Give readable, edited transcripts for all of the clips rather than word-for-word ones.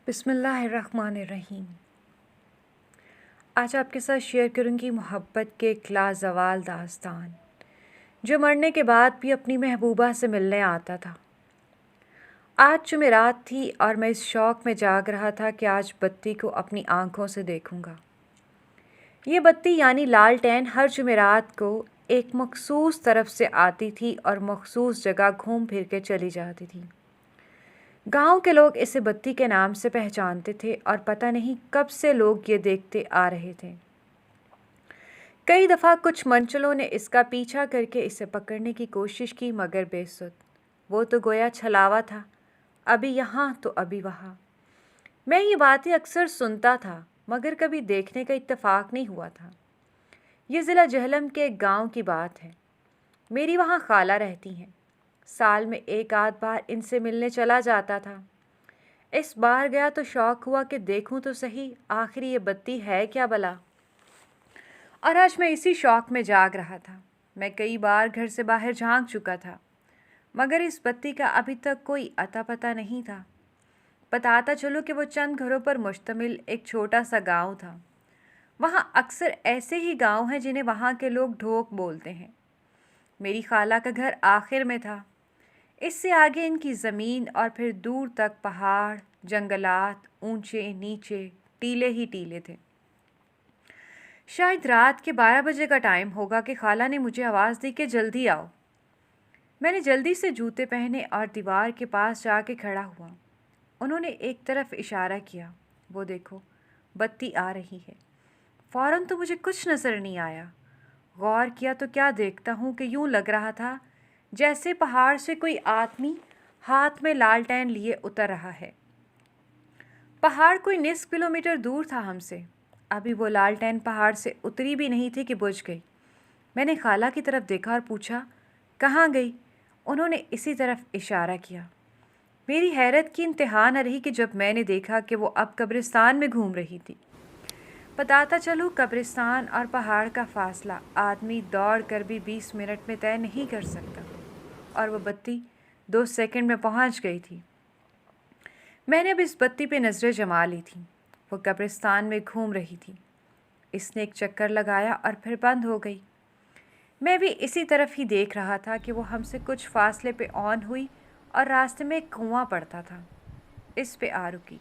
بسم اللہ الرحمن الرحیم۔ آج آپ کے ساتھ شیئر کروں گی محبت کے ایک لازوال داستان جو مرنے کے بعد بھی اپنی محبوبہ سے ملنے آتا تھا۔ آج جمعرات تھی اور میں اس شوق میں جاگ رہا تھا کہ آج بتی کو اپنی آنکھوں سے دیکھوں گا۔ یہ بتی یعنی لالٹین ہر جمعرات کو ایک مخصوص طرف سے آتی تھی اور مخصوص جگہ گھوم پھر کے چلی جاتی تھی۔ گاؤں کے لوگ اسے بتی کے نام سے پہچانتے تھے اور پتہ نہیں کب سے لوگ یہ دیکھتے آ رہے تھے۔ کئی دفعہ کچھ منچلوں نے اس کا پیچھا کر کے اسے پکڑنے کی کوشش کی مگر بے سود۔ وہ تو گویا چھلاوا تھا، ابھی یہاں تو ابھی وہاں۔ میں یہ باتیں اکثر سنتا تھا مگر کبھی دیکھنے کا اتفاق نہیں ہوا تھا۔ یہ ضلع جہلم کے ایک گاؤں کی بات ہے۔ میری وہاں خالہ رہتی ہیں۔ سال میں ایک آدھ بار ان سے ملنے چلا جاتا تھا۔ اس بار گیا تو شوق ہوا کہ دیکھوں تو صحیح آخر یہ بتی ہے کیا بلا۔ اور آج میں اسی شوق میں جاگ رہا تھا۔ میں کئی بار گھر سے باہر جھانک چکا تھا مگر اس بتی کا ابھی تک کوئی اتا پتہ نہیں تھا۔ بتاتا چلو کہ وہ چند گھروں پر مشتمل ایک چھوٹا سا گاؤں تھا۔ وہاں اکثر ایسے ہی گاؤں ہیں جنہیں وہاں کے لوگ ڈھوک بولتے ہیں۔ میری خالہ کا گھر آخر میں تھا۔ اس سے آگے ان کی زمین اور پھر دور تک پہاڑ، جنگلات، اونچے نیچے، ٹیلے ہی ٹیلے تھے۔ شاید رات کے 12 بجے کا ٹائم ہوگا کہ خالہ نے مجھے آواز دی کہ جلدی آؤ۔ میں نے جلدی سے جوتے پہنے اور دیوار کے پاس جا کے کھڑا ہوا۔ انہوں نے ایک طرف اشارہ کیا، وہ دیکھو بتی آ رہی ہے۔ فوراً تو مجھے کچھ نظر نہیں آیا۔ غور کیا تو کیا دیکھتا ہوں کہ یوں لگ رہا تھا جیسے پہاڑ سے کوئی آدمی ہاتھ میں لالٹین لیے اتر رہا ہے۔ پہاڑ کوئی نصف کلومیٹر دور تھا ہم سے۔ ابھی وہ لالٹین پہاڑ سے اتری بھی نہیں تھی کہ بجھ گئی۔ میں نے خالہ کی طرف دیکھا اور پوچھا کہاں گئی؟ انہوں نے اسی طرف اشارہ کیا۔ میری حیرت کی انتہا نہ رہی کہ جب میں نے دیکھا کہ وہ اب قبرستان میں گھوم رہی تھی۔ بتاتا چلوں قبرستان اور پہاڑ کا فاصلہ آدمی دوڑ کر بھی 20 منٹ میں طے نہیں کر سکتا، اور وہ بتی 2 سیکنڈ میں پہنچ گئی تھی۔ میں نے اب اس بتی پہ نظریں جما لی تھیں۔ وہ قبرستان میں گھوم رہی تھی۔ اس نے ایک چکر لگایا اور پھر بند ہو گئی۔ میں بھی اسی طرف ہی دیکھ رہا تھا کہ وہ ہم سے کچھ فاصلے پہ آن ہوئی اور راستے میں ایک کنواں پڑتا تھا، اس پہ آ رکی۔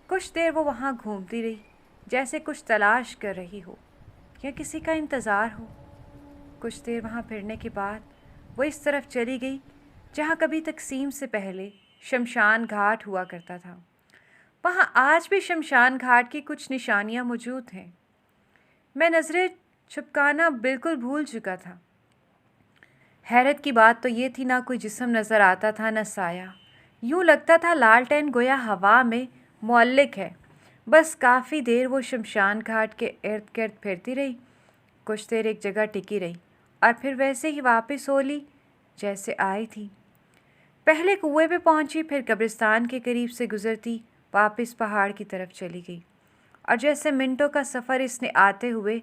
کچھ دیر وہ وہاں گھومتی رہی جیسے کچھ تلاش کر رہی ہو یا کسی کا انتظار ہو۔ کچھ دیر وہاں پھرنے کے بعد وہ اس طرف چلی گئی جہاں کبھی تقسیم سے پہلے شمشان گھاٹ ہوا کرتا تھا۔ وہاں آج بھی شمشان گھاٹ کی کچھ نشانیاں موجود ہیں۔ میں نظریں چھپکانا بالکل بھول چکا تھا۔ حیرت کی بات تو یہ تھی نہ کوئی جسم نظر آتا تھا نہ سایہ۔ یوں لگتا تھا لالٹین گویا ہوا میں معلق ہے۔ بس کافی دیر وہ شمشان گھاٹ کے ارد گرد پھرتی رہی، کچھ دیر ایک جگہ ٹکی رہی اور پھر ویسے ہی واپس ہو لی جیسے آئی تھی۔ پہلے کنویں پہ پہنچی، پھر قبرستان کے قریب سے گزرتی واپس پہاڑ کی طرف چلی گئی، اور جیسے منٹوں کا سفر اس نے آتے ہوئے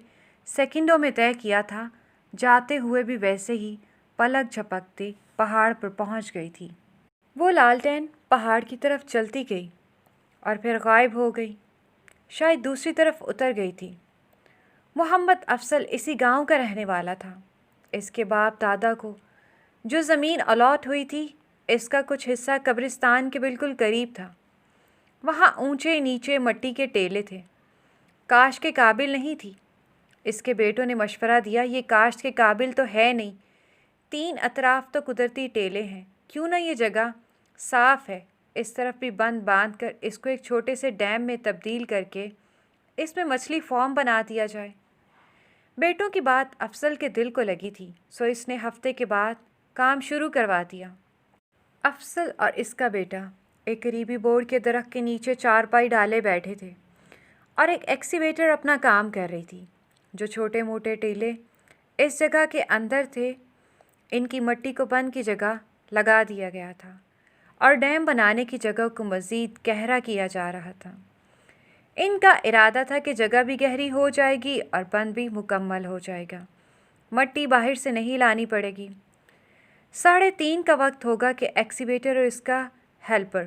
سیکنڈوں میں طے کیا تھا، جاتے ہوئے بھی ویسے ہی پلک جھپکتے پہاڑ پر پہنچ گئی تھی۔ وہ لالٹین پہاڑ کی طرف چلتی گئی اور پھر غائب ہو گئی، شاید دوسری طرف اتر گئی تھی۔ محمد افضل اسی گاؤں کا رہنے والا تھا۔ اس کے باپ دادا کو جو زمین الاٹ ہوئی تھی، اس کا کچھ حصہ قبرستان کے بالکل قریب تھا۔ وہاں اونچے نیچے مٹی کے ٹیلے تھے۔ کاشت کے قابل نہیں تھی۔ اس کے بیٹوں نے مشورہ دیا یہ کاشت کے قابل تو ہے نہیں، 3 اطراف تو قدرتی ٹیلے ہیں، کیوں نہ یہ جگہ صاف ہے اس طرف بھی بند باندھ کر اس کو ایک چھوٹے سے ڈیم میں تبدیل کر کے اس میں مچھلی فارم بنا دیا جائے۔ بیٹوں کی بات افضل کے دل کو لگی تھی، سو اس نے ہفتے کے بعد کام شروع کروا دیا۔ افضل اور اس کا بیٹا ایک قریبی بورڈ کے درخت کے نیچے چارپائی ڈالے بیٹھے تھے اور ایک ایکسیویٹر اپنا کام کر رہی تھی۔ جو چھوٹے موٹے ٹیلے اس جگہ کے اندر تھے، ان کی مٹی کو بند کی جگہ لگا دیا گیا تھا اور ڈیم بنانے کی جگہ کو مزید گہرا کیا جا رہا تھا۔ ان کا ارادہ تھا کہ جگہ بھی گہری ہو جائے گی اور بند بھی مکمل ہو جائے گا، مٹی باہر سے نہیں لانی پڑے گی۔ 3:30 کا وقت ہوگا کہ ایکسیویٹر اور اس کا ہیلپر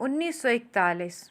1941।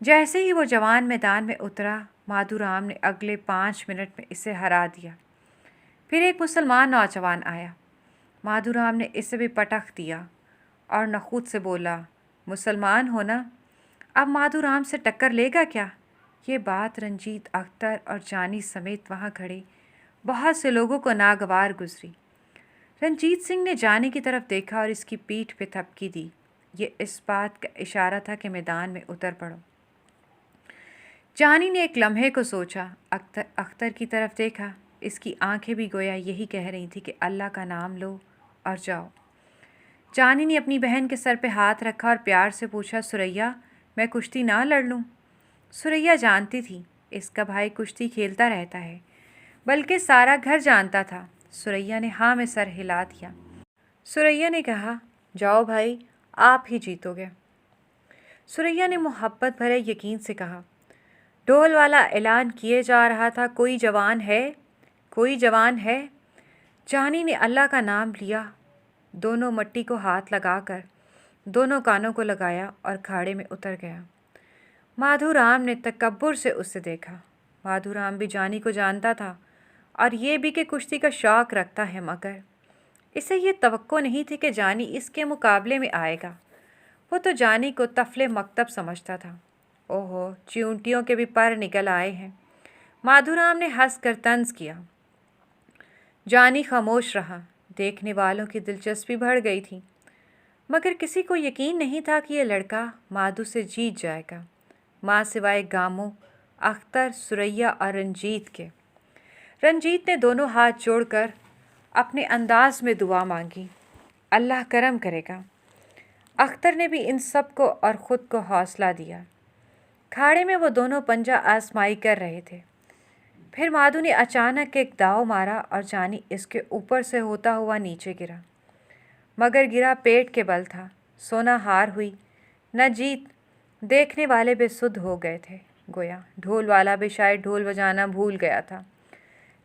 جیسے ہی وہ جوان میدان میں اترا، مادھو رام نے اگلے 5 منٹ میں اسے ہرا دیا۔ پھر ایک مسلمان نوجوان آیا، مادھو رام نے اسے بھی پٹخ دیا اور نخوت سے بولا، مسلمان ہونا اب مادھو رام سے ٹکر لے گا کیا؟ یہ بات رنجیت، اختر اور جانی سمیت وہاں کھڑے بہت سے لوگوں کو ناگوار گزری۔ رنجیت سنگھ نے جانی کی طرف دیکھا اور اس کی پیٹھ پہ تھپکی دی۔ یہ اس بات کا اشارہ تھا کہ میدان میں اتر پڑو۔ جانی نے ایک لمحے کو سوچا، اختر کی طرف دیکھا، اس کی آنکھیں بھی گویا یہی کہہ رہی تھی کہ اللہ کا نام لو اور جاؤ۔ جانی نے اپنی بہن کے سر پہ ہاتھ رکھا اور پیار سے پوچھا، سریا میں کشتی نہ لڑ لوں؟ سریا جانتی تھی اس کا بھائی کشتی کھیلتا رہتا ہے، بلکہ سارا گھر جانتا تھا۔ سریا نے ہاں میں سر ہلا دیا۔ سریا نے کہا، جاؤ بھائی، آپ ہی جیتو گے۔ سریا نے محبت بھرے یقین سے کہا۔ ڈھول والا اعلان کیے جا رہا تھا، کوئی جوان ہے؟ کوئی جوان ہے؟ جانی نے اللہ کا نام لیا، دونوں مٹی کو ہاتھ لگا کر دونوں کانوں کو لگایا اور کھاڑے میں اتر گیا۔ مادھو رام نے تکبر سے اسے دیکھا۔ مادھو رام بھی جانی کو جانتا تھا اور یہ بھی کہ کشتی کا شوق رکھتا ہے، مگر اسے یہ توقع نہیں تھی کہ جانی اس کے مقابلے میں آئے گا۔ وہ تو جانی کو طفل مکتب سمجھتا تھا۔ اوہو، چیونٹیوں کے بھی پر نکل آئے ہیں، مادھو رام نے ہنس کر طنز کیا۔ جانی خاموش رہا۔ دیکھنے والوں کی دلچسپی بڑھ گئی تھی، مگر کسی کو یقین نہیں تھا کہ یہ لڑکا مادھو سے جیت جائے گا، ماں سوائے گاموں، اختر، سریا اور رنجیت کے۔ رنجیت نے دونوں ہاتھ جوڑ کر اپنے انداز میں دعا مانگی، اللہ کرم کرے گا۔ اختر نے بھی ان سب کو اور خود کو حوصلہ دیا۔ کھاڑے میں وہ دونوں پنجہ آزمائی کر رہے تھے۔ پھر مادھو نے اچانک ایک داؤ مارا اور جانی اس کے اوپر سے ہوتا ہوا نیچے گرا، مگر گرا پیٹ کے بل تھا۔ سونا ہار ہوئی، نہ جیت۔ دیکھنے والے بے سدھ ہو گئے تھے، گویا ڈھول والا بھی شاید ڈھول بجانا بھول گیا تھا۔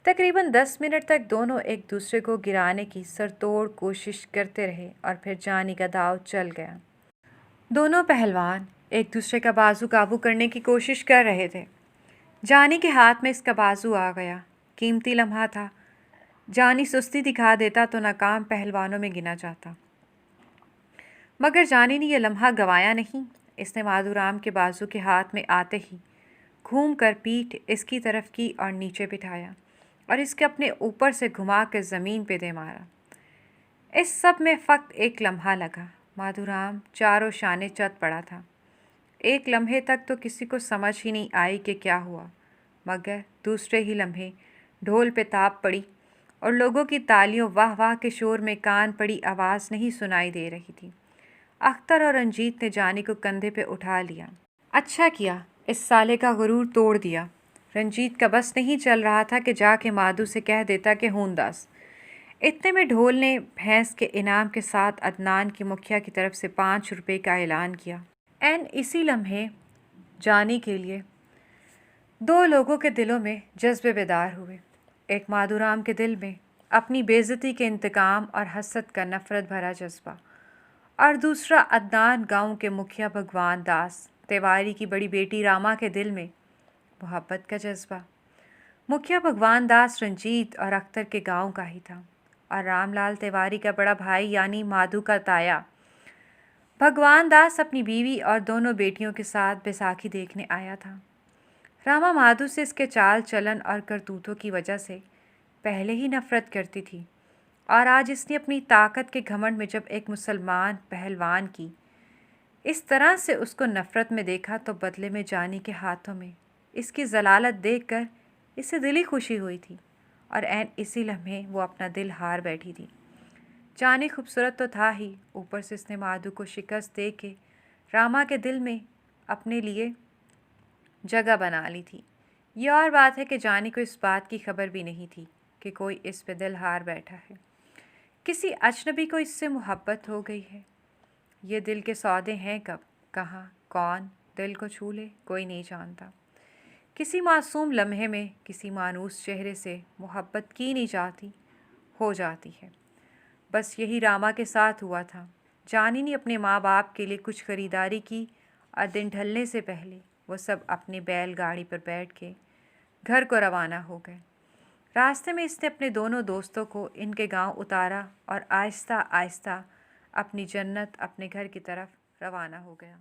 تقریباً 10 منٹ تک دونوں ایک دوسرے کو گرانے کی سرتوڑ کوشش کرتے رہے اور پھر جانی کا داؤ چل گیا۔ دونوں پہلوان ایک دوسرے کا بازو قابو کرنے کی کوشش کر رہے تھے۔ جانی کے ہاتھ میں اس کا بازو آ گیا۔ قیمتی لمحہ تھا، جانی سستی دکھا دیتا تو ناکام پہلوانوں میں گنا جاتا، مگر جانی نے یہ لمحہ گنوایا نہیں۔ اس نے مادھو رام کے بازو کے ہاتھ میں آتے ہی گھوم کر پیٹھ اس کی طرف کی اور نیچے بٹھایا اور اس کے اپنے اوپر سے گھما کے زمین پہ دے مارا۔ اس سب میں فقط ایک لمحہ لگا۔ مادھو رام چاروں شانے چت پڑا تھا۔ ایک لمحے تک تو کسی کو سمجھ ہی نہیں آئی کہ کیا ہوا، مگر دوسرے ہی لمحے ڈھول پہ تاپ پڑی اور لوگوں کی تالیوں واہ واہ کے شور میں کان پڑی آواز نہیں سنائی دے رہی تھی۔ اختر اور رنجیت نے جانی کو کندھے پہ اٹھا لیا۔ اچھا کیا، اس سالے کا غرور توڑ دیا۔ رنجیت کا بس نہیں چل رہا تھا کہ جا کے مادھو سے کہہ دیتا کہ ہون داس۔ اتنے میں ڈھول نے بھینس کے انعام کے ساتھ عدنان کی مکھیا کی طرف سے 5 روپے کا اعلان کیا۔ اسی لمحے جانی کے لیے 2 لوگوں کے دلوں میں جذبے بیدار ہوئے۔ ایک مادھو رام کے دل میں اپنی بے عزتی کے انتقام اور حسد کا نفرت بھرا جذبہ، اور دوسرا عدنان گاؤں کے مکھیا بھگوان داس تیواری کی بڑی بیٹی راما کے دل میں محبت کا جذبہ۔ مکھیا بھگوان داس رنجیت اور اختر کے گاؤں کا ہی تھا، اور رام لال تیواری کا بڑا بھائی یعنی مادھو کا تایا۔ بھگوان داس اپنی بیوی اور دونوں بیٹیوں کے ساتھ بیساکھی دیکھنے آیا تھا۔ راما مادھو سے اس کے چال چلن اور کرتوتوں کی وجہ سے پہلے ہی نفرت کرتی تھی، اور آج اس نے اپنی طاقت کے گھمنڈ میں جب ایک مسلمان پہلوان کی اس طرح سے اس کو نفرت میں دیکھا تو بدلے میں جانی کے ہاتھوں میں اس کی ذلالت دیکھ کر اسے دلی خوشی ہوئی تھی، اور اسی لمحے وہ اپنا دل ہار بیٹھی تھی۔ جانی خوبصورت تو تھا ہی، اوپر سے اس نے مادھو کو شکست دے کے راما کے دل میں اپنے لیے جگہ بنا لی تھی۔ یہ اور بات ہے کہ جانی کو اس بات کی خبر بھی نہیں تھی کہ کوئی اس پہ دل ہار بیٹھا ہے، کسی اجنبی کو اس سے محبت ہو گئی ہے۔ یہ دل کے سودے ہیں کب، کہاں، کون دل کو چھو لے، کوئی نہیں جانتا۔ کسی معصوم لمحے میں کسی مانوس چہرے سے محبت کی نہیں جاتی، ہو جاتی ہے۔ بس یہی راما کے ساتھ ہوا تھا۔ جانی نے اپنے ماں باپ کے لیے کچھ خریداری کی اور دن ڈھلنے سے پہلے وہ سب اپنی بیل گاڑی پر بیٹھ کے گھر کو روانہ ہو گئے۔ راستے میں اس نے اپنے دونوں دوستوں کو ان کے گاؤں اتارا اور آہستہ آہستہ اپنی جنت اپنے گھر کی طرف روانہ ہو گیا۔